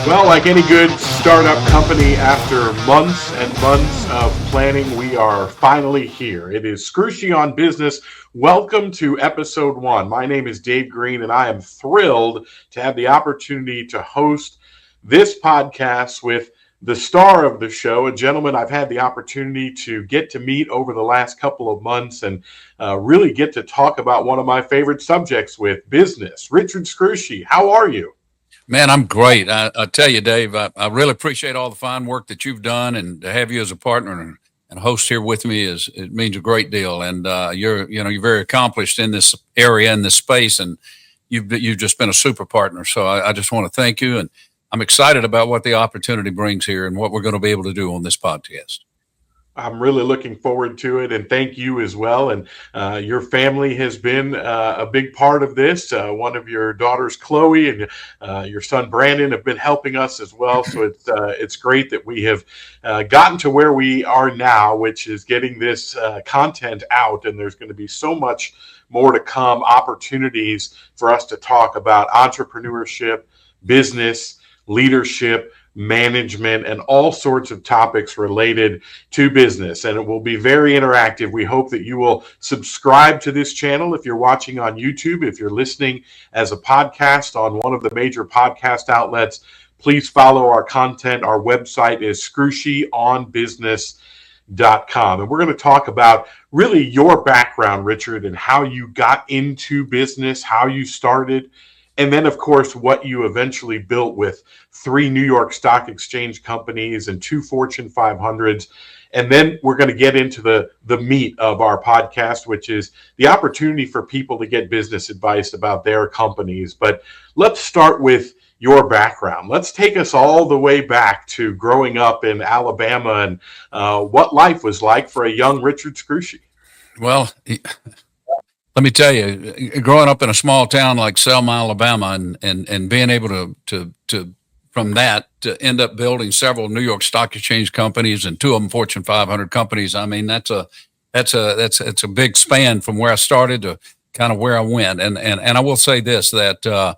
Well, like any good startup company, after months and months of planning, we are finally here. It is Scrushy on Business. Welcome to episode 1. My name is Dave Greene, and I am thrilled to have the opportunity to host this podcast with the star of the show, a gentleman I've had the opportunity to get to meet over the last couple of months and really get to talk about one of my favorite subjects with business. Richard Scrushy, how are you? Man, I'm great. I tell you, Dave, I really appreciate all the fine work that you've done, and to have you as a partner and host here with me it means a great deal. And you're very accomplished in this area, in this space, and you've just been a super partner. So I just want to thank you, and I'm excited about what the opportunity brings here and what we're going to be able to do on this podcast. I'm really looking forward to it, and thank you as well. And your family has been a big part of this. One of your daughters, Chloe, and your son, Brandon, have been helping us as well. So it's great that we have gotten to where we are now, which is getting this content out. And there's going to be so much more to come, opportunities for us to talk about entrepreneurship, business, leadership, management, and all sorts of topics related to business. And it will be very interactive. We hope that you will subscribe to this channel if you're watching on YouTube. If you're listening as a podcast on one of the major podcast outlets, please follow our content. Our website is scrushionbusiness.com. And we're going to talk about really your background, Richard, and how you got into business, how you started, and then, of course, what you eventually built with 3 New York Stock Exchange companies and 2 Fortune 500s. And then we're going to get into the meat of our podcast, which is the opportunity for people to get business advice about their companies. But let's start with your background. Let's take us all the way back to growing up in Alabama and what life was like for a young Richard Scrushy. Well, let me tell you, growing up in a small town like Selma, Alabama, and being able to from that to end up building several New York Stock Exchange companies and 2 of them Fortune 500 companies. I mean, that's a big span from where I started to kind of where I went. And I will say this, that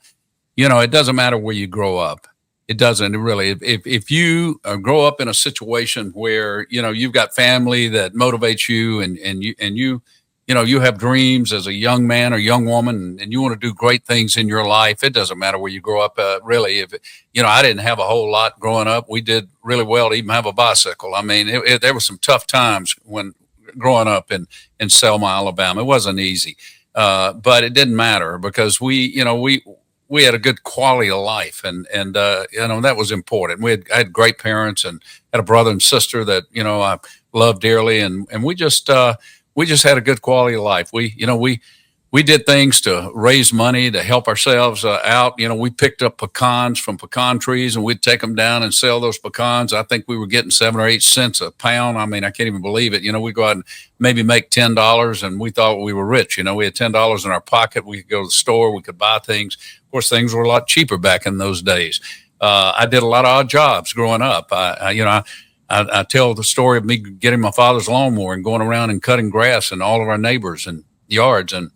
it doesn't matter where you grow up. It doesn't really. If you grow up in a situation where you've got family that motivates you and you have dreams as a young man or young woman, and you want to do great things in your life. It doesn't matter where you grow up. Really, I didn't have a whole lot growing up. We did really well to even have a bicycle. I mean, there were some tough times when growing up in Selma, Alabama. It wasn't easy, but it didn't matter because we had a good quality of life, and that was important. I had great parents and had a brother and sister that I loved dearly, and we just had a good quality of life. We did things to raise money to help ourselves out. We picked up pecans from pecan trees, and we'd take them down and sell those pecans. I think we were getting 7 or 8 cents a pound. I mean, I can't even believe it. We'd go out and maybe make $10, and we thought we were rich. We had $10 in our pocket. We could go to the store. We could buy things. Of course, things were a lot cheaper back in those days. I did a lot of odd jobs growing up. I tell the story of me getting my father's lawnmower and going around and cutting grass in all of our neighbors and yards and,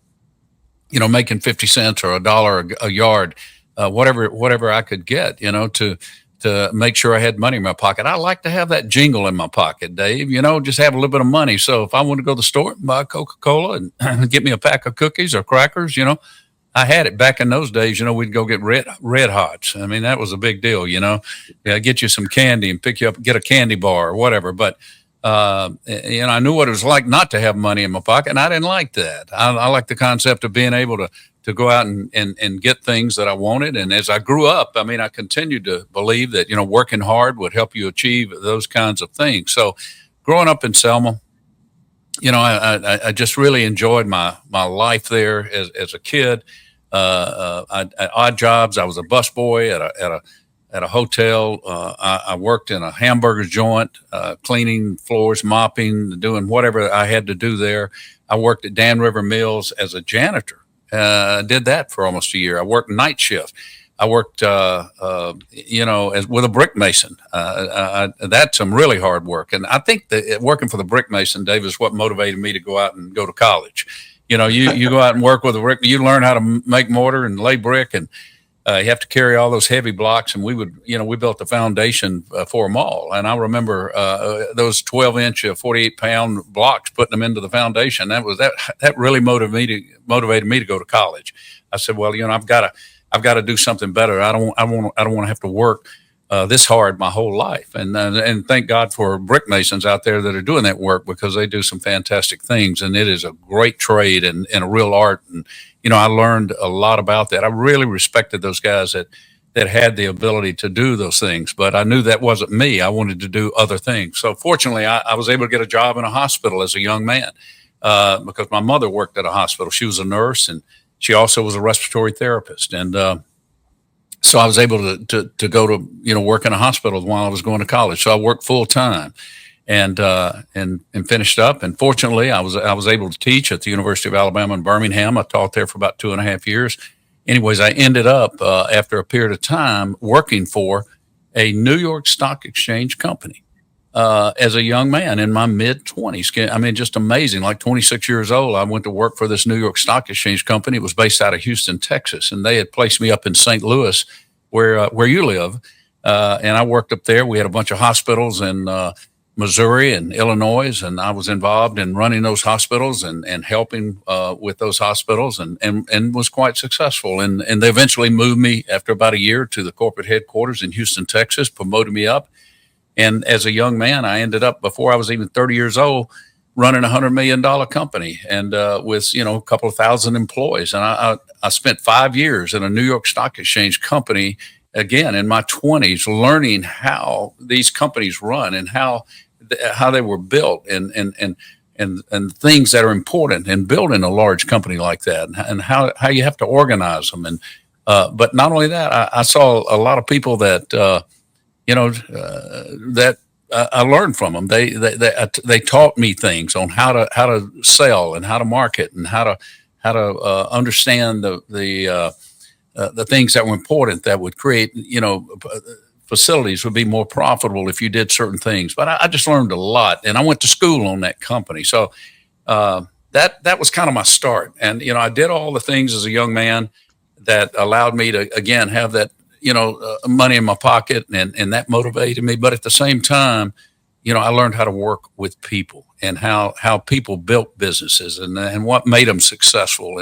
making 50 cents or $1 a yard, whatever I could get, to make sure I had money in my pocket. I like to have that jingle in my pocket, Dave, just have a little bit of money. So if I want to go to the store and buy Coca-Cola and get me a pack of cookies or crackers, I had it back in those days. We'd go get red hots. I mean, that was a big deal. Get you some candy and get a candy bar or whatever. But I knew what it was like not to have money in my pocket, and I didn't like that. I like the concept of being able to go out and get things that I wanted. And as I grew up, I mean, I continued to believe that working hard would help you achieve those kinds of things. So, growing up in Selma, I just really enjoyed my life there as a kid. I had odd jobs. I was a busboy at a hotel. I worked in a hamburger joint, cleaning floors, mopping, doing whatever I had to do there. I worked at Dan River Mills as a janitor. Did that for almost a year. I worked night shift. I worked, with a brick mason. That's some really hard work. And I think that working for the brick mason, Dave, is what motivated me to go out and go to college. You go out and work with a brick, you learn how to make mortar and lay brick. And You have to carry all those heavy blocks, and we built the foundation for them all. And I remember those 12-inch, 48-pound blocks, putting them into the foundation. That really motivated me to go to college. I said, well, I've got to do something better. I don't want to have to work this hard my whole life. And thank God for brick masons out there that are doing that work, because they do some fantastic things, and it is a great trade and a real art. And I learned a lot about that. I really respected those guys that had the ability to do those things, but I knew that wasn't me. I wanted to do other things. So fortunately, I was able to get a job in a hospital as a young man because my mother worked at a hospital. She was a nurse, and she also was a respiratory therapist. And so I was able to go to work in a hospital while I was going to college. So I worked full time, and finished up. And fortunately, I was able to teach at the University of Alabama in Birmingham. I taught there for about 2.5 years. Anyways, I ended up after a period of time working for a New York Stock Exchange company as a young man in my mid-20s. I mean, just amazing. Like 26 years old, I went to work for this New York Stock Exchange company. It was based out of Houston, Texas, and they had placed me up in St. Louis, where you live. And I worked up there. We had a bunch of hospitals in Missouri and Illinois, and I was involved in running those hospitals and helping with those hospitals, and was quite successful. And they eventually moved me after about a year to the corporate headquarters in Houston, Texas, promoted me up. And as a young man, I ended up, before I was even 30 years old, running $100 million company, and with a couple of thousand employees. And I spent 5 years in a New York Stock Exchange company, again in my 20s, learning how these companies run and how they were built, and things that are important in building a large company like that, and how you have to organize them. And but not only that, I saw a lot of people that that I learned from them. They taught me things on how to sell and how to market and how to understand the things that were important that would create, facilities would be more profitable if you did certain things. But I just learned a lot, and I went to school on that company. So that was kind of my start. And I did all the things as a young man that allowed me to, again, have that money in my pocket, and that motivated me. But at the same time, I learned how to work with people, and how people built businesses, and what made them successful,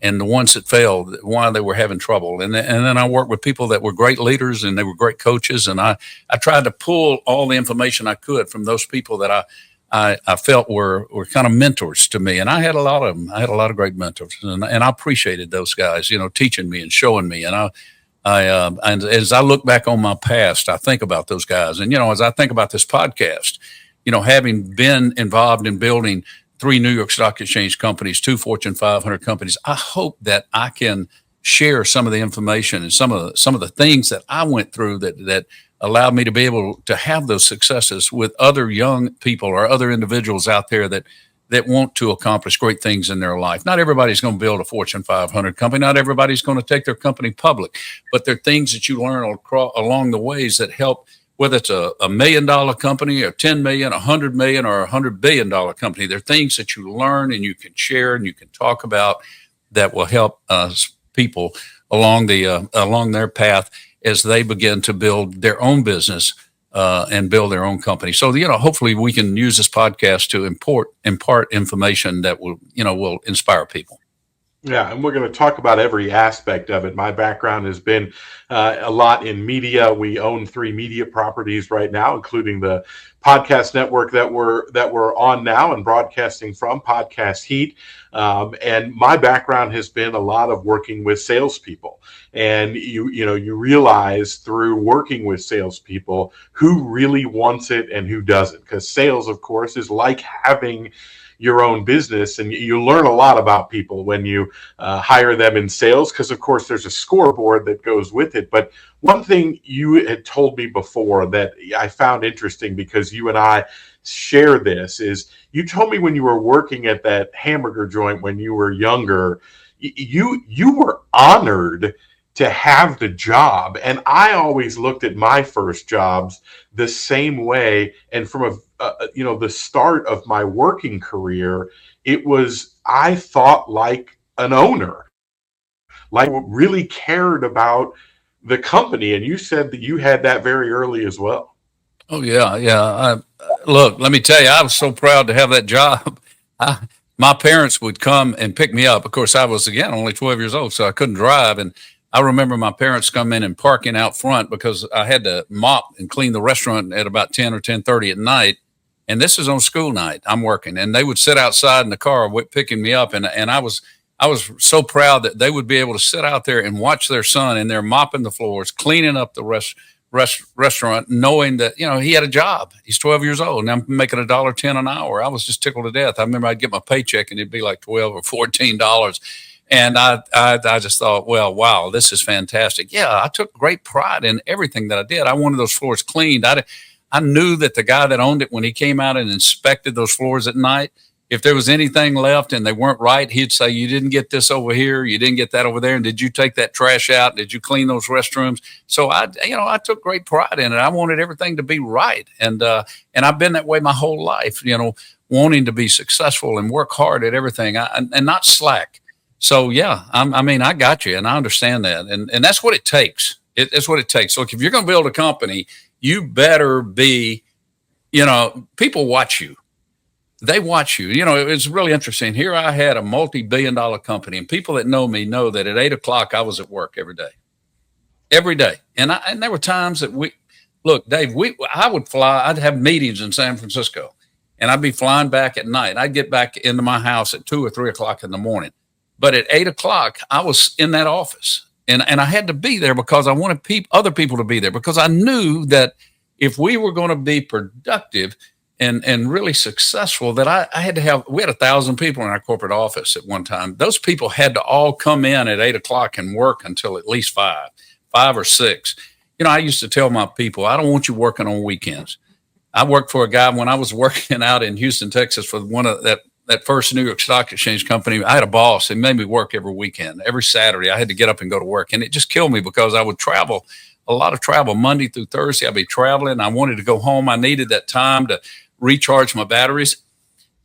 and the ones that failed, why they were having trouble. And then I worked with people that were great leaders, and they were great coaches. And I tried to pull all the information I could from those people that I felt were kind of mentors to me. And I had a lot of them. I had a lot of great mentors, and I appreciated those guys, teaching me and showing me. And and as I look back on my past, I think about those guys. And, as I think about this podcast, having been involved in building 3 New York Stock Exchange companies, 2 Fortune 500 companies, I hope that I can share some of the information and some of the things that I went through that allowed me to be able to have those successes with other young people or other individuals out there that want to accomplish great things in their life. Not everybody's going to build a Fortune 500 company. Not everybody's going to take their company public, but there are things that you learn along the ways that help, whether it's a $1 million company or 10 million, 100 million, or $100 billion company. There are things that you learn and you can share and you can talk about that will help people along their path as they begin to build their own business and build their own company. So, hopefully we can use this podcast to impart information that will inspire people. Yeah, and we're going to talk about every aspect of it. My background has been a lot in media. We own 3 media properties right now, including the podcast network that we're on now and broadcasting from, Podcast Heat. And my background has been a lot of working with salespeople. And you realize through working with salespeople who really wants it and who doesn't. Because sales, of course, is like having your own business, and you learn a lot about people when you hire them in sales, because of course there's a scoreboard that goes with it. But one thing you had told me before that I found interesting, because you and I share this, is you told me when you were working at that hamburger joint when you were younger, you were honored to have the job. And I always looked at my first jobs the same way. And from the start of my working career, I thought like an owner. like really cared about the company. And you said that you had that very early as well. Oh yeah, yeah. Look, let me tell you, I was so proud to have that job. I, my parents would come and pick me up. Of course, I was again only 12 years old, so I couldn't drive. And I remember my parents coming in and parking out front because I had to mop and clean the restaurant at about 10 or 10:30 at night. And this is on school night. I'm working, and they would sit outside in the car picking me up, and I was so proud that they would be able to sit out there and watch their son, and they're mopping the floors, cleaning up the restaurant, knowing that he had a job. He's 12 years old, and I'm making $1.10 an hour. I was just tickled to death. I remember I'd get my paycheck, and it'd be like $12 or $14. And I just thought, well, wow, this is fantastic. Yeah, I took great pride in everything that I did. I wanted those floors cleaned. I knew that the guy that owned it, when he came out and inspected those floors at night, if there was anything left and they weren't right, he'd say, you didn't get this over here, you didn't get that over there, and did you take that trash out? Did you clean those restrooms? So I took great pride in it. I wanted everything to be right, and I've been that way my whole life. Wanting to be successful and work hard at everything, and not slack. So yeah, I got you, and I understand that, and that's what it takes. It's what it takes. Look, if you're going to build a company, you better be, people watch you. They watch you. It's really interesting. Here I had a multi-billion-dollar company, and people that know me know that at 8 o'clock I was at work every day. And there were times that look, Dave, I would fly. I'd have meetings in San Francisco, and I'd be flying back at night. I'd get back into my house at 2 or 3 o'clock in the morning. But at 8 o'clock, I was in that office, and I had to be there because I wanted other people to be there, because I knew that if we were going to be productive and really successful, that I had to we had 1,000 people in our corporate office at one time. Those people had to all come in at 8 o'clock and work until at least 5 or 6. I used to tell my people, I don't want you working on weekends. I worked for a guy when I was working out in Houston, Texas, for one of that first New York Stock Exchange company. I had a boss that made me work every weekend. Every Saturday, I had to get up and go to work. And it just killed me because I would travel, a lot of travel, Monday through Thursday. I'd be traveling. I wanted to go home. I needed that time to recharge my batteries.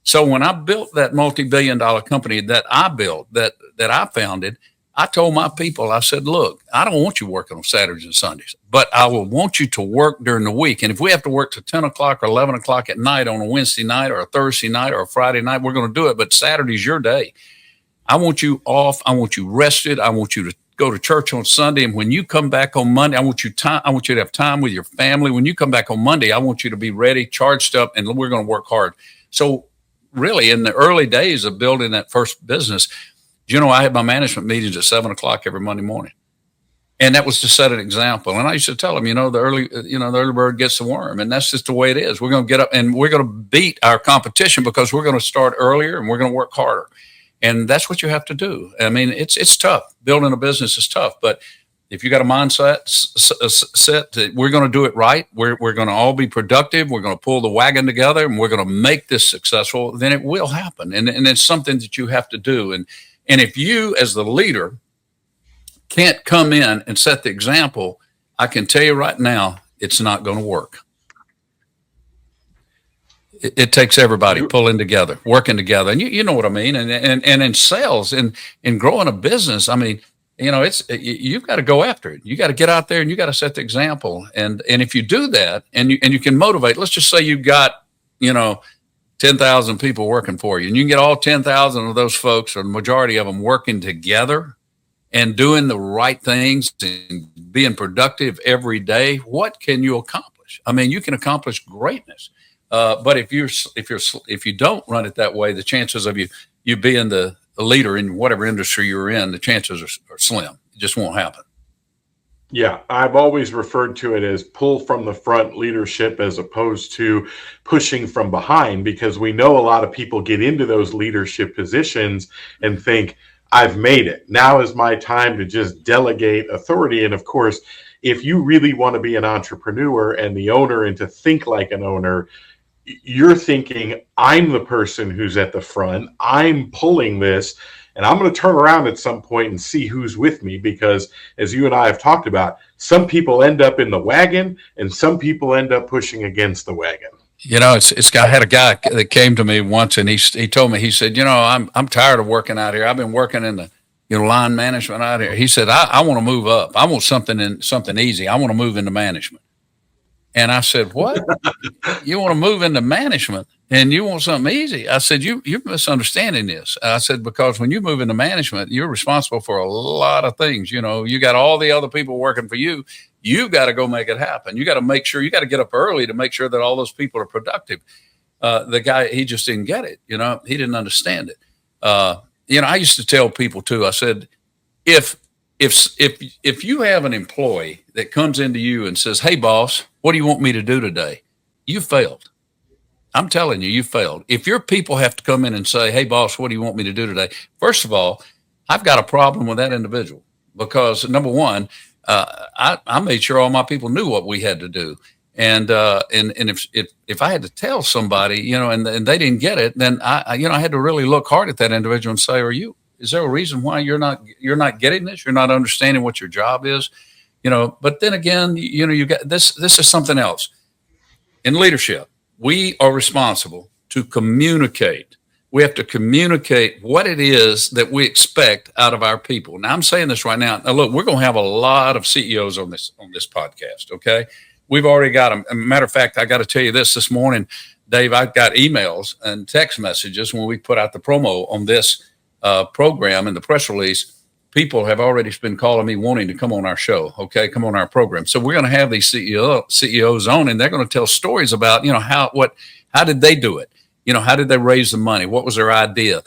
So when I built that multi-billion-dollar company that I built, that I founded, I told my people, I said, look, I don't want you working on Saturdays and Sundays, but I will want you to work during the week. And if we have to work till 10 o'clock or 11 o'clock at night on a Wednesday night or a Thursday night or a Friday night, we're going to do it. But Saturday's your day. I want you off. I want you rested. I want you to go to church on Sunday. And when you come back on Monday, I want you to have time with your family. When you come back on Monday, I want you to be ready, charged up, and we're going to work hard. So really, in the early days of building that first business, I had my management meetings at 7 o'clock every Monday morning. And that was to set an example. And I used to tell them, the early bird gets the worm. And that's just the way it is. We're going to get up and we're going to beat our competition because we're going to start earlier and we're going to work harder. And that's what you have to do. I mean, it's tough. Building a business is tough. But if you got a mindset set that we're going to do it right, we're going to all be productive, we're going to pull the wagon together, and we're going to make this successful, then it will happen. And it's something that you have to do. And if you, as the leader, can't come in and set the example, I can tell you right now, it's not going to work. It takes everybody pulling together, working together. And you know what I mean? And in sales and in growing a business, I mean, you've got to go after it. You got to get out there and you got to set the example. And if you do that and you can motivate, let's just say you've got, 10,000 people working for you, and you can get all 10,000 of those folks, or the majority of them, working together and doing the right things and being productive every day. What can you accomplish? I mean, you can accomplish greatness. But if you don't run it that way, the chances of you being the leader in whatever industry you're in, the chances are slim. It just won't happen. Yeah, I've always referred to it as pull from the front leadership as opposed to pushing from behind, because we know a lot of people get into those leadership positions and think, I've made it. Now is my time to just delegate authority. And of course, if you really want to be an entrepreneur and the owner and to think like an owner, you're thinking, I'm the person who's at the front, I'm pulling this, and I'm going to turn around at some point and see who's with me, because as you and I have talked about, some people end up in the wagon and some people end up pushing against the wagon. I had a guy that came to me once, and he told me, he said, I'm tired of working out here. I've been working in the line management out here. He said, I want to move up. I want something easy. I want to move into management. And I said, what? You want to move into management and you want something easy? I said, you're misunderstanding this. I said, because when you move into management, you're responsible for a lot of things. You got all the other people working for you. You've got to go make it happen. You got to make sure, you got to get up early to make sure that all those people are productive. The guy, he just didn't get it. He didn't understand it. I used to tell people too, I said, if you have an employee that comes into you and says, hey boss, what do you want me to do today? You failed. I'm telling you, you failed. If your people have to come in and say, hey boss, what do you want me to do today? First of all, I've got a problem with that individual because number one, I made sure all my people knew what we had to do. And if I had to tell somebody, and they didn't get it, then I had to really look hard at that individual and say, is there a reason why you're not getting this? You're not understanding what your job is, but then again, you got this is something else. In leadership, we are responsible to communicate. We have to communicate what it is that we expect out of our people. Now I'm saying this right now. Now look, we're going to have a lot of CEOs on this podcast. Okay. We've already got them. As a matter of fact, I got to tell you this morning, Dave, I've got emails and text messages when we put out the promo on this program and the press release. People have already been calling me wanting to come on our show. Okay. Come on our program. So we're going to have these CEOs on and they're going to tell stories about, how did they do it? How did they raise the money? What was their idea?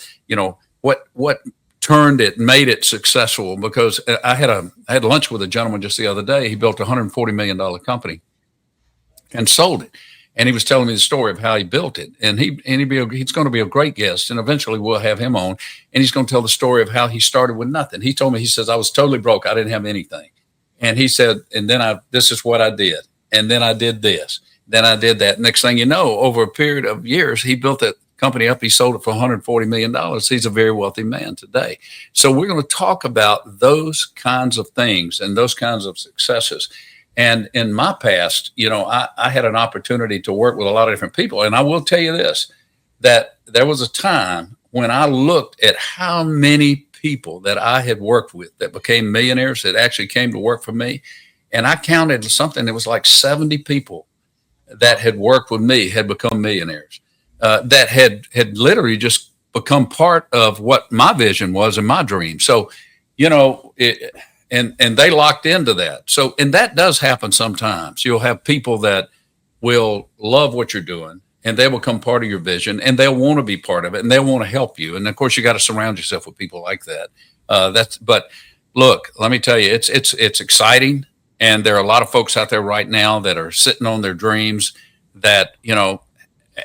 What turned it, made it successful? Because I had lunch with a gentleman just the other day. He built a $140 million company and sold it. And he was telling me the story of how he built it. And he's going to be a great guest. And eventually we'll have him on. And he's going to tell the story of how he started with nothing. He told me, he says, I was totally broke. I didn't have anything. And he said, and then this is what I did. And then I did this. Then I did that. Next thing you know, over a period of years, he built that company up. He sold it for $140 million. He's a very wealthy man today. So we're going to talk about those kinds of things and those kinds of successes. And in my past, I had an opportunity to work with a lot of different people. And I will tell you this, that there was a time when I looked at how many people that I had worked with that became millionaires that actually came to work for me. And I counted something that was like 70 people that had worked with me had become millionaires, that had literally just become part of what my vision was and my dream. So, and they locked into that. So, and that does happen sometimes. You'll have people that will love what you're doing and they will become part of your vision and they'll want to be part of it and they'll want to help you. And of course you got to surround yourself with people like that. But look, let me tell you, it's exciting. And there are a lot of folks out there right now that are sitting on their dreams that,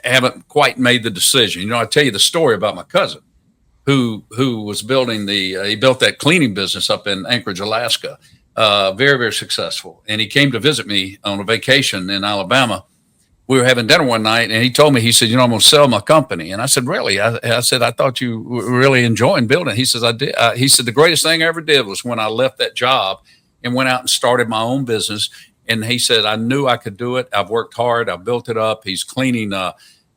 haven't quite made the decision. I tell you the story about my cousin who was building he built that cleaning business up in Anchorage, Alaska, very, very successful. And he came to visit me on a vacation in Alabama. We were having dinner one night and he told me, he said, I'm going to sell my company. And I said, really? I said, I thought you were really enjoying building. He says, I did. He said, the greatest thing I ever did was when I left that job and went out and started my own business. And he said, I knew I could do it. I've worked hard. I built it up. He's cleaning,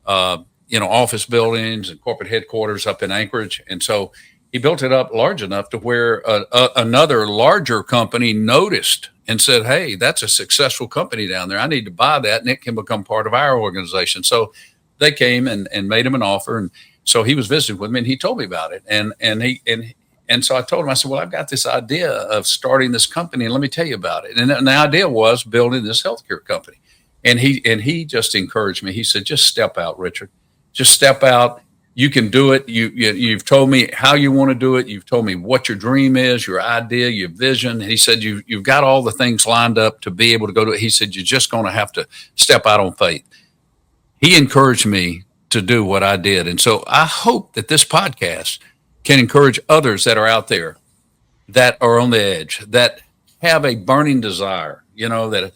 office buildings and corporate headquarters up in Anchorage. And so he built it up large enough to where another larger company noticed and said, hey, that's a successful company down there. I need to buy that and it can become part of our organization. So they came and made him an offer. And so he was visiting with me and he told me about it. And so I told him, I said, well, I've got this idea of starting this company and let me tell you about it. And the idea was building this healthcare company. And he just encouraged me. He said, just step out, Richard. Just step out. You can do it. You've told me how you want to do it. You've told me what your dream is, your idea, your vision. He said, you've got all the things lined up to be able to go to it. He said, you're just going to have to step out on faith. He encouraged me to do what I did. And so I hope that this podcast can encourage others that are out there that are on the edge, that have a burning desire, that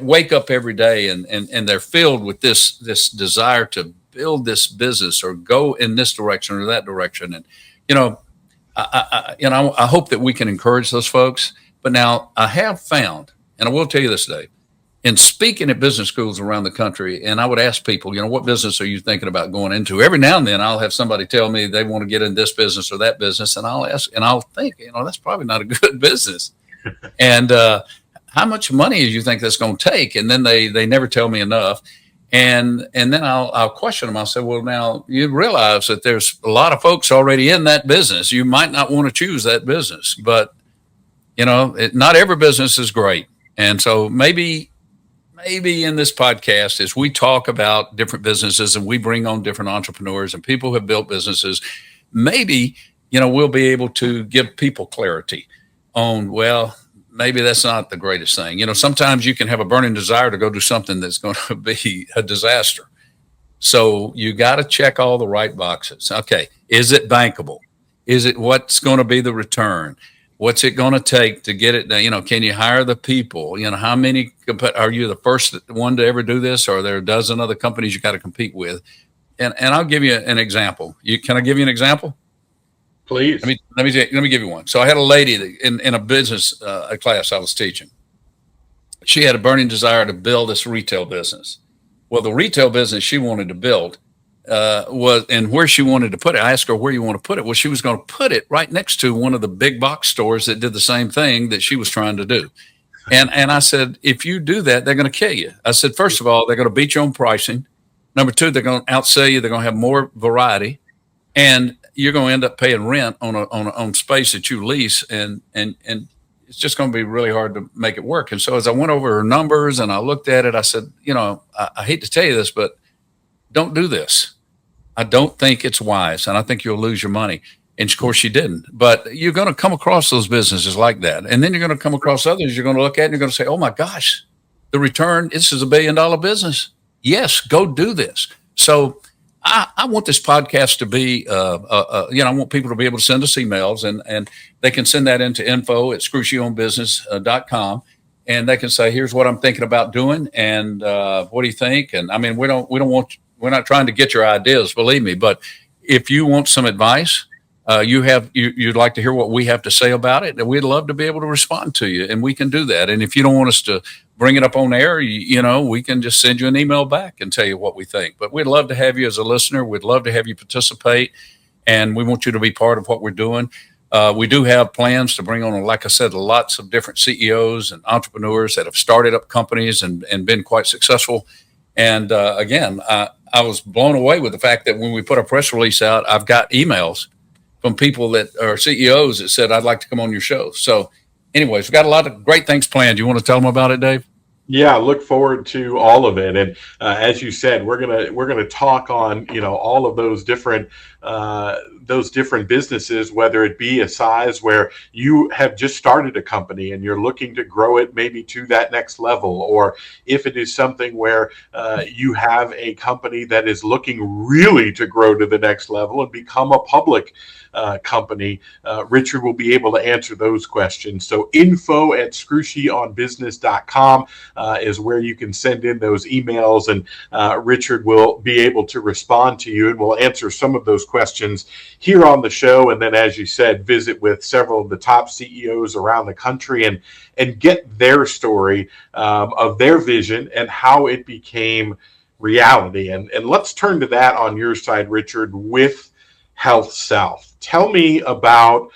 wake up every day and they're filled with this desire to build this business or go in this direction or that direction. And, I hope that we can encourage those folks. But now I have found, and I will tell you this, Dave, and speaking at business schools around the country. And I would ask people, what business are you thinking about going into? Every now and then I'll have somebody tell me they want to get in this business or that business. And I'll ask, and I'll think, that's probably not a good business. And how much money do you think that's going to take? And then they never tell me enough. And then I'll question them. I'll say, well, now you realize that there's a lot of folks already in that business. You might not want to choose that business, but not every business is great. And so maybe in this podcast, as we talk about different businesses and we bring on different entrepreneurs and people who have built businesses, maybe, we'll be able to give people clarity on, well, maybe that's not the greatest thing. Sometimes you can have a burning desire to go do something that's going to be a disaster. So you got to check all the right boxes. Okay. Is it bankable? Is it what's going to be the return? What's it going to take to get it done? Can you hire the people? How many, are you the first one to ever do this? Or are there a dozen other companies you got to compete with? And I'll give you an example. Can I give you an example? Please. Let me give you one. So I had a lady that in a business class I was teaching. She had a burning desire to build this retail business. Well, the retail business she wanted to build was, and where she wanted to put it, I asked her, where you want to put it? Well, she was going to put it right next to one of the big box stores that did the same thing that she was trying to do. And I said, if you do that, they're going to kill you. I said, first of all, they're going to beat you on pricing. Number two, they're going to outsell you. They're going to have more variety, and you're going to end up paying rent on space that you lease. And it's just going to be really hard to make it work. And so as I went over her numbers and I looked at it, I said, I hate to tell you this, but don't do this. I don't think it's wise. And I think you'll lose your money. And of course she didn't, but you're going to come across those businesses like that. And then you're going to come across others. You're going to look at it and you're going to say, oh my gosh, the return, this is $1 billion business. Yes, go do this. So I want this podcast to be, I want people to be able to send us emails and they can send that into info@scrushionbusiness.com. And they can say, here's what I'm thinking about doing. And what do you think? And I mean, we're not trying to get your ideas, believe me, but if you want some advice, you'd like to hear what we have to say about it, and we'd love to be able to respond to you, and we can do that. And if you don't want us to bring it up on air, we can just send you an email back and tell you what we think. But we'd love to have you as a listener. We'd love to have you participate, and we want you to be part of what we're doing. We do have plans to bring on, like I said, lots of different CEOs and entrepreneurs that have started up companies and been quite successful. And again, I was blown away with the fact that when we put a press release out, I've got emails from people that are CEOs that said, I'd like to come on your show. So anyways, we've got a lot of great things planned. You want to tell them about it, Dave? Yeah, look forward to all of it. And as you said, we're gonna talk on all of those different businesses, whether it be a size where you have just started a company and you're looking to grow it maybe to that next level, or if it is something where you have a company that is looking really to grow to the next level and become a public company. Richard will be able to answer those questions. So info@scrushionbusiness.com is where you can send in those emails, and Richard will be able to respond to you, and we'll answer some of those questions here on the show. And then, as you said, visit with several of the top CEOs around the country and get their story of their vision and how it became reality. And let's turn to that on your side, Richard, with HealthSouth. Tell me about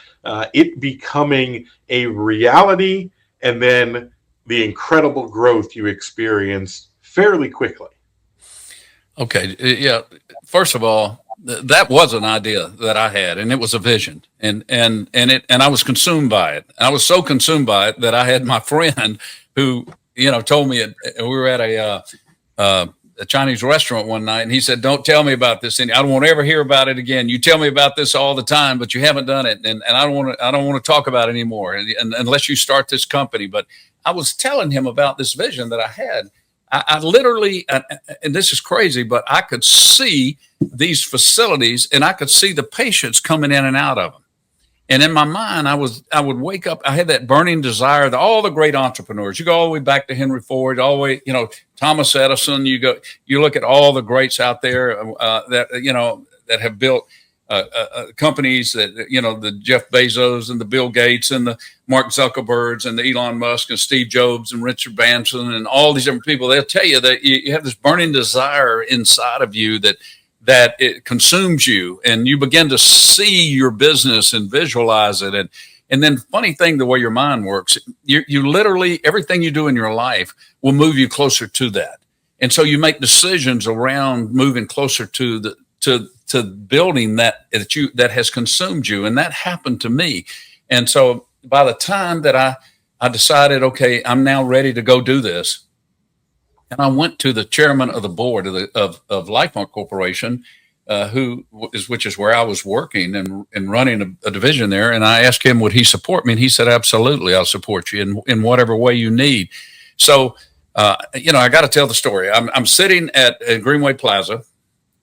it becoming a reality and then the incredible growth you experienced fairly quickly. Okay. Yeah. First of all, that was an idea that I had, and it was a vision, and I was consumed by it. I was so consumed by it that I had my friend who, told me we were at a Chinese restaurant one night, and he said, don't tell me about this. And I don't want to ever hear about it again. You tell me about this all the time, but you haven't done it. And I don't want to talk about it anymore and unless you start this company. But I was telling him about this vision that I had. I literally, and this is crazy, but I could see these facilities and I could see the patients coming in and out of them. And in my mind, I would wake up. I had that burning desire that all the great entrepreneurs, you go all the way back to Henry Ford, all the way, Thomas Edison, you look at all the greats out there that have built companies that, you know, the Jeff Bezos and the Bill Gates and the Mark Zuckerbergs and the Elon Musk and Steve Jobs and Richard Branson and all these different people. They'll tell you that you have this burning desire inside of you that it consumes you, and you begin to see your business and visualize it. And then funny thing, the way your mind works, you literally, everything you do in your life will move you closer to that. And so you make decisions around moving closer to building that has consumed you. And that happened to me. And so by the time that I decided, okay, I'm now ready to go do this, and I went to the chairman of the board of LifeMark Corporation, which is where I was working and running a division there. And I asked him, would he support me? And he said, absolutely, I'll support you in whatever way you need. So, you know, I got to tell the story. I'm sitting at Greenway Plaza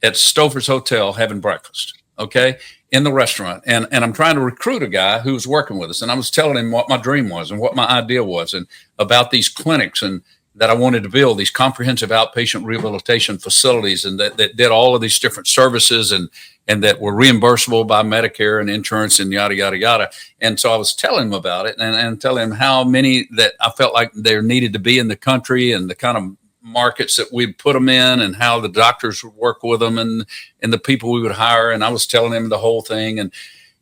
at Stouffer's Hotel having breakfast, okay, in the restaurant. And I'm trying to recruit a guy who was working with us. And I was telling him what my dream was and what my idea was and about these clinics and that I wanted to build, these comprehensive outpatient rehabilitation facilities, and that did all of these different services and that were reimbursable by Medicare and insurance and yada, yada, yada. And so I was telling him about it and telling him how many that I felt like there needed to be in the country and the kind of markets that we'd put them in and how the doctors would work with them and the people we would hire. And I was telling him the whole thing.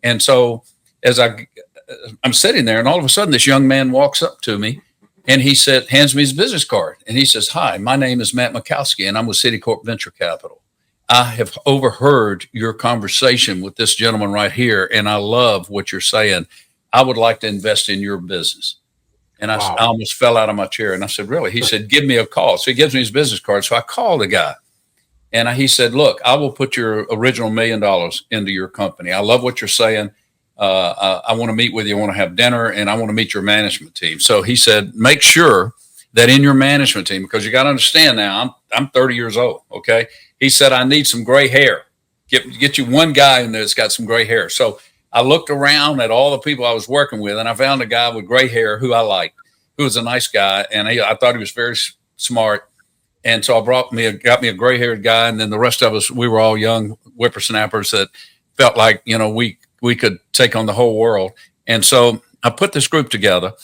And so as I'm sitting there, and all of a sudden this young man walks up to me. And he hands me his business card. And he says, hi, my name is Matt Mikowski, and I'm with Citicorp Venture Capital. I have overheard your conversation with this gentleman right here, and I love what you're saying. I would like to invest in your business. And I almost fell out of my chair. And I said, really? He said, give me a call. So he gives me his business card. So I called the guy. And he said, look, I will put your original $1 million into your company. I love what you're saying. I want to meet with you. I want to have dinner, and I want to meet your management team. So he said, make sure that in your management team, because you got to understand now, I'm 30 years old. Okay. He said, I need some gray hair. Get you one guy in there that's got some gray hair. So I looked around at all the people I was working with, and I found a guy with gray hair who I liked, who was a nice guy. And I thought he was very smart. And so I got me a gray haired guy. And then the rest of us, we were all young whippersnappers that felt like, you know, we could take on the whole world. And so I put this group together,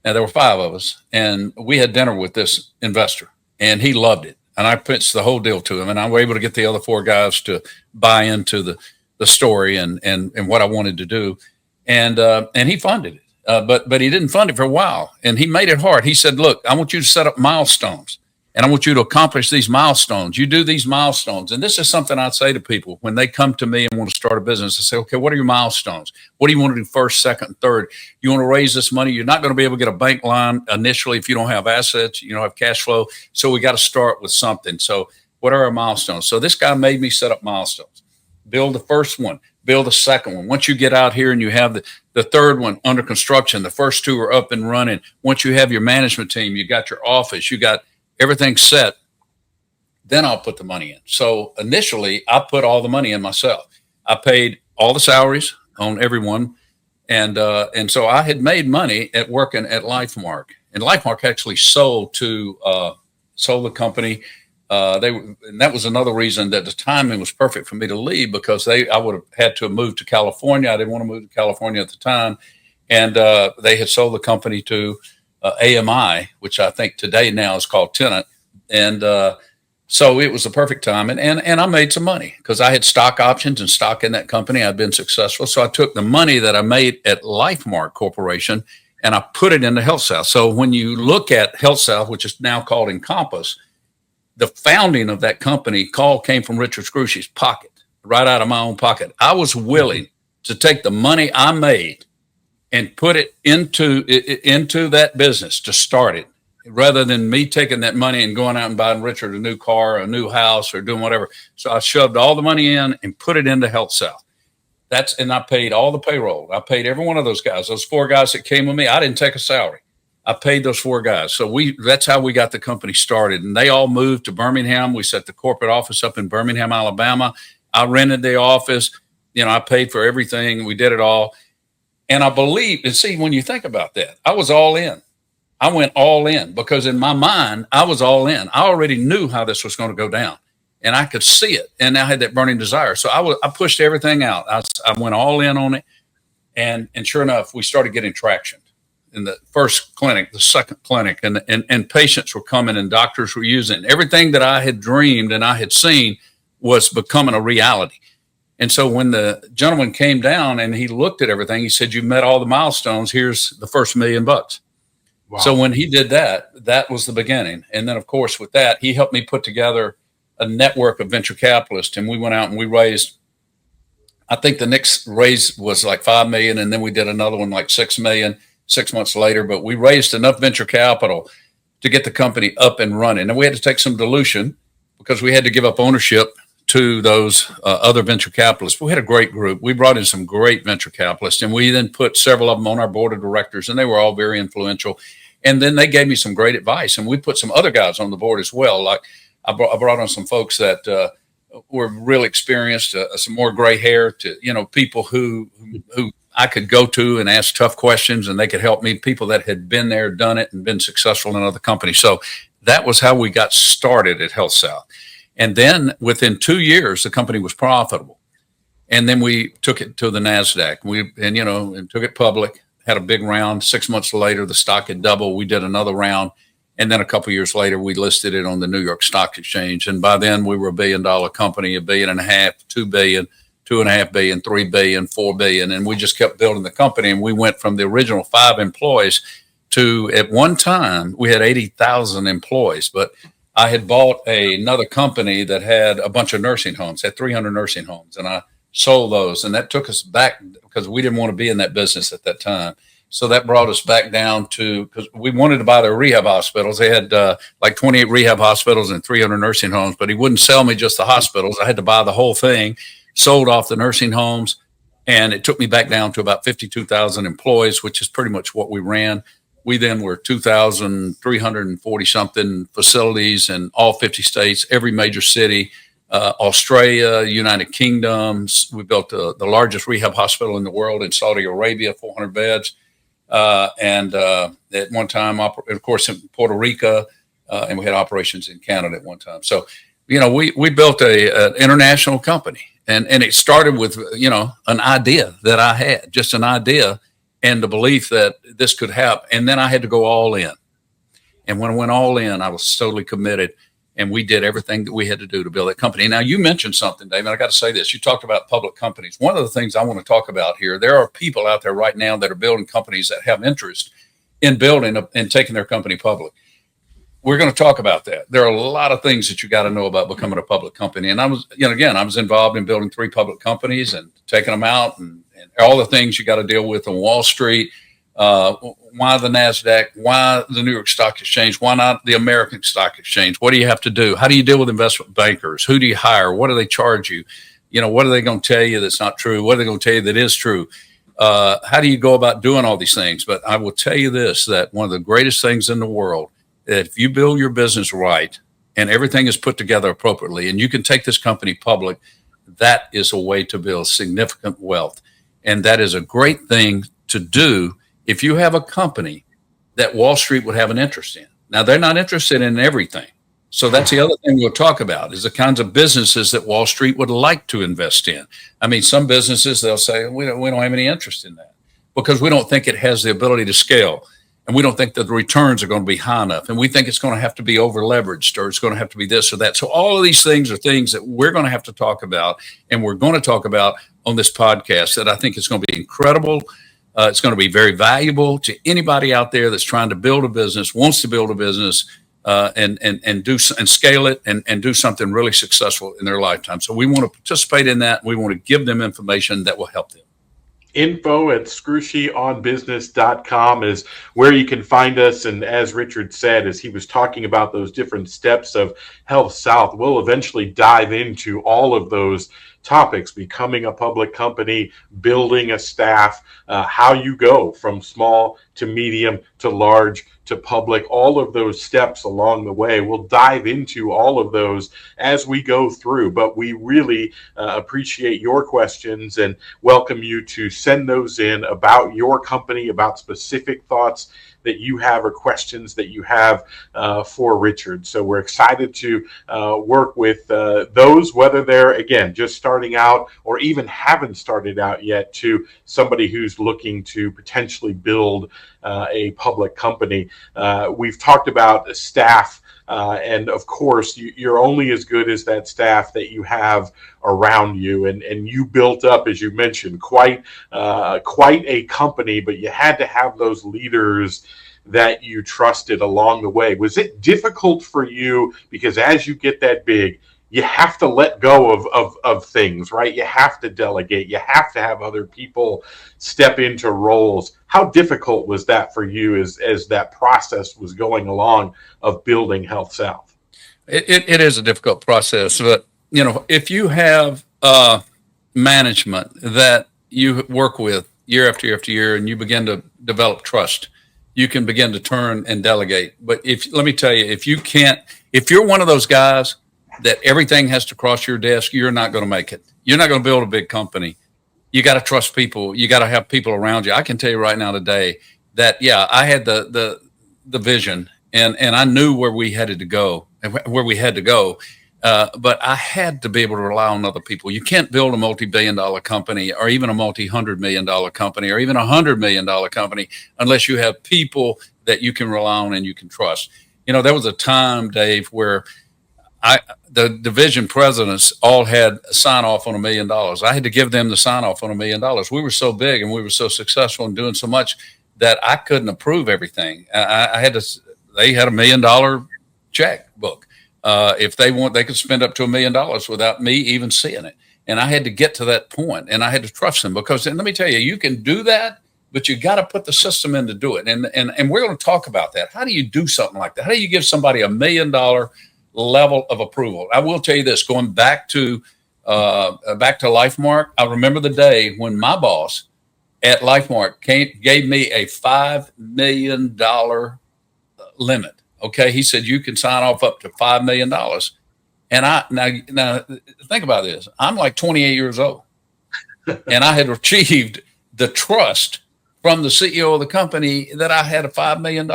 and there were 5 of us, and we had dinner with this investor, and he loved it. And I pitched the whole deal to him, and I was able to get the other 4 guys to buy into the story and what I wanted to do. And he funded it. But he didn't fund it for a while, and he made it hard. He said, look, I want you to set up milestones. And I want you to accomplish these milestones. You do these milestones. And this is something I'd say to people when they come to me and want to start a business. I say, okay, what are your milestones? What do you want to do first, second, third? You want to raise this money? You're not going to be able to get a bank line initially if you don't have assets, you don't have cash flow. So we got to start with something. So what are our milestones? So this guy made me set up milestones. Build the first one. Build the second one. Once you get out here and you have the third one under construction, the first 2 are up and running. Once you have your management team, you got your office, you got everything set, then I'll put the money in. So initially, I put all the money in myself. I paid all the salaries on everyone. And so I had made money at working at LifeMark. And LifeMark actually sold the company. And that was another reason that the timing was perfect for me to leave, because I would have had to have moved to California. I didn't want to move to California at the time. And they had sold the company to AMI, which I think today now is called Tenant. And so it was the perfect time. And I made some money because I had stock options and stock in that company. I'd been successful. So I took the money that I made at LifeMark Corporation and I put it into HealthSouth. So when you look at HealthSouth, which is now called Encompass, the founding of that company came from Richard Scrushy's pocket, right out of my own pocket. I was willing to take the money I made and put it into that business to start it, rather than me taking that money and going out and buying Richard a new car, a new house, or doing whatever. So I shoved all the money in and put it into HealthSouth. And I paid all the payroll. I paid every one of those guys. Those 4 guys that came with me, I didn't take a salary. I paid those 4 guys. So that's how we got the company started. And they all moved to Birmingham. We set the corporate office up in Birmingham, Alabama. I rented the office. I paid for everything. We did it all. And I believe, and see, when you think about that, I was all in. I went all in because in my mind, I was all in. I already knew how this was going to go down. and I could see it. And I had that burning desire. So I pushed everything out. I went all in on it. And sure enough, we started getting traction in the first clinic, the second clinic, and patients were coming and doctors were using everything that I had dreamed and I had seen was becoming a reality. And so when the gentleman came down and he looked at everything, he said, "You met all the milestones. Here's the first $1 million." Wow. So when he did that, that was the beginning. And then, of course, with that, he helped me put together a network of venture capitalists. And we went out and we raised, I think the next raise was like 5 million. And then we did another one like 6 million 6 months later. But we raised enough venture capital to get the company up and running. And we had to take some dilution because we had to give up ownership to those other venture capitalists. We had a great group. We brought in some great venture capitalists, and we then put several of them on our board of directors, and they were all very influential. And then they gave me some great advice, and we put some other guys on the board as well. Like I brought on some folks that were really experienced, some more gray hair, to people who I could go to and ask tough questions, and they could help me. People that had been there, done it, and been successful in other companies. So that was how we got started at HealthSouth. And then within 2 years, the company was profitable. And then we took it to the NASDAQ. And took it public, had a big round. 6 months later, the stock had doubled. We did another round. And then a couple of years later, we listed it on the New York Stock Exchange. And by then, we were $1 billion company, $1.5 billion, $2 billion, $2.5 billion, $3 billion, $4 billion. And we just kept building the company. And we went from the original 5 employees to, at one time, we had 80,000 employees. But I had bought another company that had a bunch of nursing homes, had 300 nursing homes, and I sold those. And that took us back because we didn't want to be in that business at that time. So that brought us back down to, because we wanted to buy their rehab hospitals. They had like 28 rehab hospitals and 300 nursing homes, but he wouldn't sell me just the hospitals. I had to buy the whole thing, sold off the nursing homes, and it took me back down to about 52,000 employees, which is pretty much what we ran. We then were 2,340 something facilities in all 50 states, every major city, Australia, United Kingdom. We built the largest rehab hospital in the world in Saudi Arabia, 400 beds. And at one time, of course, in Puerto Rico, and we had operations in Canada at one time. So, we built an international company, and it started with, an idea that I had, just an idea, and the belief that this could happen. And then I had to go all in. And when I went all in, I was totally committed. And we did everything that we had to do to build that company. Now, you mentioned something, David. I got to say this. You talked about public companies. One of the things I want to talk about here, there are people out there right now that are building companies that have interest in building and taking their company public. We're going to talk about that. There are a lot of things that you got to know about becoming a public company. And I was, I was involved in building 3 public companies and taking them out and all the things you got to deal with on Wall Street. Why the NASDAQ? Why the New York Stock Exchange? Why not the American Stock Exchange? What do you have to do? How do you deal with investment bankers? Who do you hire? What do they charge you? What are they going to tell you that's not true? What are they going to tell you that is true? How do you go about doing all these things? But I will tell you this, that one of the greatest things in the world, that if you build your business right and everything is put together appropriately and you can take this company public, that is a way to build significant wealth. And that is a great thing to do if you have a company that Wall Street would have an interest in. Now, they're not interested in everything. So that's the other thing we'll talk about, is the kinds of businesses that Wall Street would like to invest in. I mean, some businesses, they'll say, we don't have any interest in that because we don't think it has the ability to scale. And we don't think that the returns are going to be high enough. And we think it's going to have to be over leveraged, or it's going to have to be this or that. So all of these things are things that we're going to have to talk about, and we're going to talk about on this podcast, that I think is going to be incredible. It's going to be very valuable to anybody out there that's trying to build a business, wants to build a business, and scale it and do something really successful in their lifetime. So we want to participate in that. We want to give them information that will help them. info@scrushionbusiness.com is where you can find us. And as Richard said, as he was talking about those different steps of HealthSouth, we'll eventually dive into all of those topics: becoming a public company, building a staff, how you go from small to medium to large to public, all of those steps along the way. We'll dive into all of those as we go through, but we really appreciate your questions and welcome you to send those in about your company, about specific thoughts that you have or questions that you have for Richard. So we're excited to work with those, whether they're, again, just starting out or even haven't started out yet, to somebody who's looking to potentially build a public company. We've talked about staff. And of course, you're only as good as that staff that you have around you. And you built up, as you mentioned, quite a company, but you had to have those leaders that you trusted along the way. Was it difficult for you? Because as you get that big, you have to let go of things, right? You have to delegate. You have to have other people step into roles. How difficult was that for you as that process was going along of building HealthSouth? It is a difficult process, but if you have management that you work with year after year after year, and you begin to develop trust, you can begin to turn and delegate. But let me tell you, if you're one of those guys that everything has to cross your desk, you're not going to make it. You're not going to build a big company. You got to trust people. You got to have people around you. I can tell you right now today that, I had the vision, and I knew where we had to go. But I had to be able to rely on other people. You can't build a multi-billion-dollar company, or even a multi-hundred-million-dollar company, or even $100 million company, unless you have people that you can rely on and you can trust. There was a time, Dave, where the division presidents all had a sign off on $1 million. I had to give them the sign off on $1 million. We were so big and we were so successful in doing so much that I couldn't approve everything. They had $1 million checkbook. If they want, they could spend up to $1 million without me even seeing it. And I had to get to that point, and I had to trust them, because, and let me tell you, you can do that, but you got to put the system in to do it. And we're going to talk about that. How do you do something like that? How do you give somebody $1 million level of approval? I will tell you this, going back to LifeMark, I remember the day when my boss at LifeMark gave me a $5 million limit. Okay. He said, you can sign off up to $5 million. And now think about this. I'm like 28 years old, and I had achieved the trust from the CEO of the company that I had a $5 million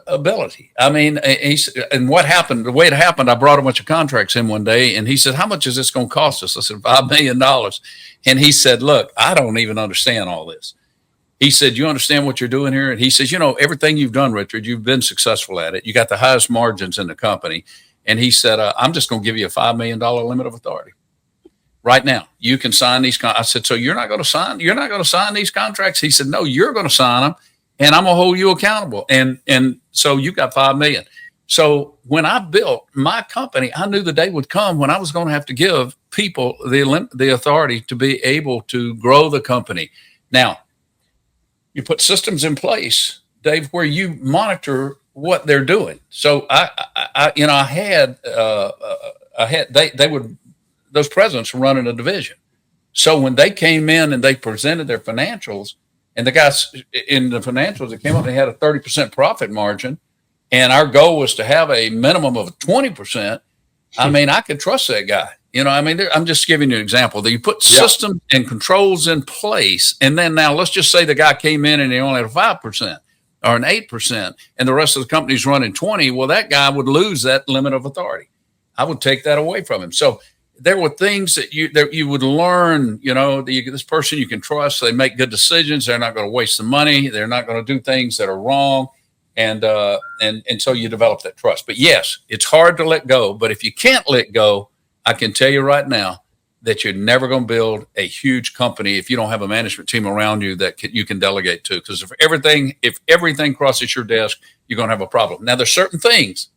ability. I mean, and what happened, the way it happened, I brought a bunch of contracts in one day, and he said, how much is this going to cost us? I said, $5 million. And he said, look, I don't even understand all this. He said, you understand what you're doing here? And he says, everything you've done, Richard, you've been successful at it. You got the highest margins in the company. And he said, I'm just going to give you a $5 million limit of authority. Right now, you can sign these. I said, so you're not going to sign these contracts? He said, no, you're going to sign them, and I'm going to hold you accountable. And so you got $5 million. So when I built my company, I knew the day would come when I was going to have to give people the authority to be able to grow the company. Now, you put systems in place, Dave, where you monitor what they're doing. So those presidents were running a division. So when they came in and they presented their financials, and the guys in the financials that came up, they had a 30% profit margin, and our goal was to have a minimum of 20%. I mean, I could trust that guy. I'm just giving you an example that you put systems and controls in place. And then now let's just say the guy came in and he only had a 5% or an 8%, and the rest of the company's running 20. Well, that guy would lose that limit of authority. I would take that away from him. So there were things that you would learn, this person you can trust. They make good decisions. They're not going to waste the money. They're not going to do things that are wrong. And so you develop that trust. But yes, it's hard to let go. But if you can't let go, I can tell you right now that you're never going to build a huge company if you don't have a management team around you that you can delegate to. Because if everything crosses your desk, you're going to have a problem. Now, there's certain things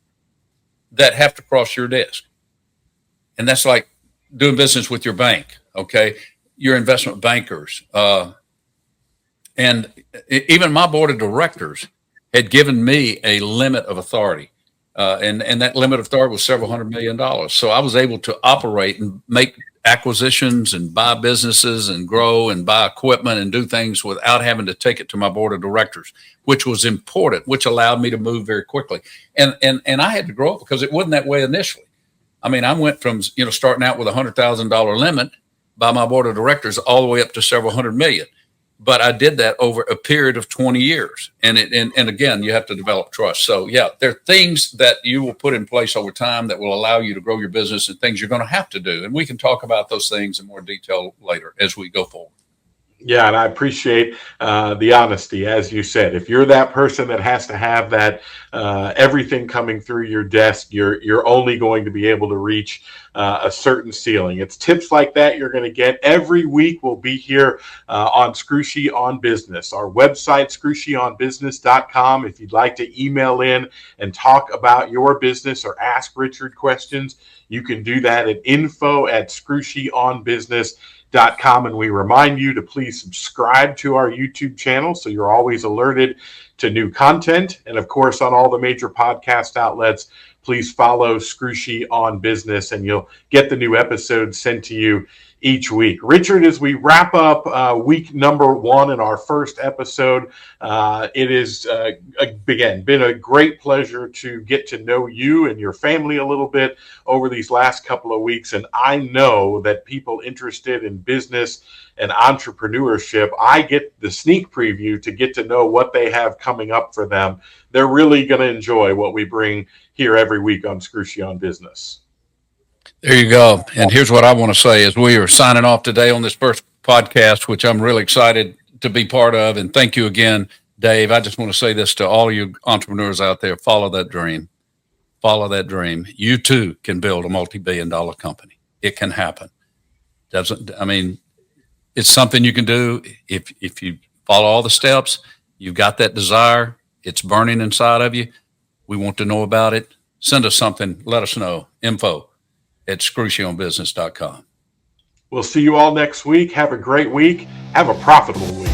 that have to cross your desk. And that's like doing business with your bank, okay? Your investment bankers. And even my board of directors had given me a limit of authority. And that limit of authority was several $100 million. So I was able to operate and make acquisitions and buy businesses and grow and buy equipment and do things without having to take it to my board of directors, which was important, which allowed me to move very quickly. And I had to grow up because it wasn't that way initially. I mean, I went from, starting out with $100,000 limit by my board of directors all the way up to several $100 million. but I did that over a period of 20 years. And again, you have to develop trust. So yeah, there are things that you will put in place over time that will allow you to grow your business, and things you're going to have to do. And we can talk about those things in more detail later as we go forward. Yeah, and I appreciate the honesty, as you said. If you're that person that has to have that everything coming through your desk, you're only going to be able to reach a certain ceiling. It's tips like that you're going to get every week. We'll be here on Scrushy on Business. Our website, scrushionbusiness.com. If you'd like to email in and talk about your business or ask Richard questions, you can do that at info@scrushionbusiness.com. And we remind you to please subscribe to our YouTube channel so you're always alerted to new content. And of course, on all the major podcast outlets, please follow Scrushy on Business and you'll get the new episodes sent to you each week. Richard, as we wrap up week number 1 in our first episode, it is, again, been a great pleasure to get to know you and your family a little bit over these last couple of weeks. And I know that people interested in business and entrepreneurship, I get the sneak preview to get to know what they have coming up for them. They're really going to enjoy what we bring here every week on Scrushy on Business. There you go. And here's what I want to say as we are signing off today on this first podcast, which I'm really excited to be part of. And thank you again, Dave. I just want to say this to all you entrepreneurs out there. Follow that dream. Follow that dream. You too can build a multi-billion-dollar company. It can happen. It's something you can do if you follow all the steps. You've got that desire. It's burning inside of you. We want to know about it. Send us something. Let us know. info@scrushionbusiness.com. We'll see you all next week. Have a great week. Have a profitable week.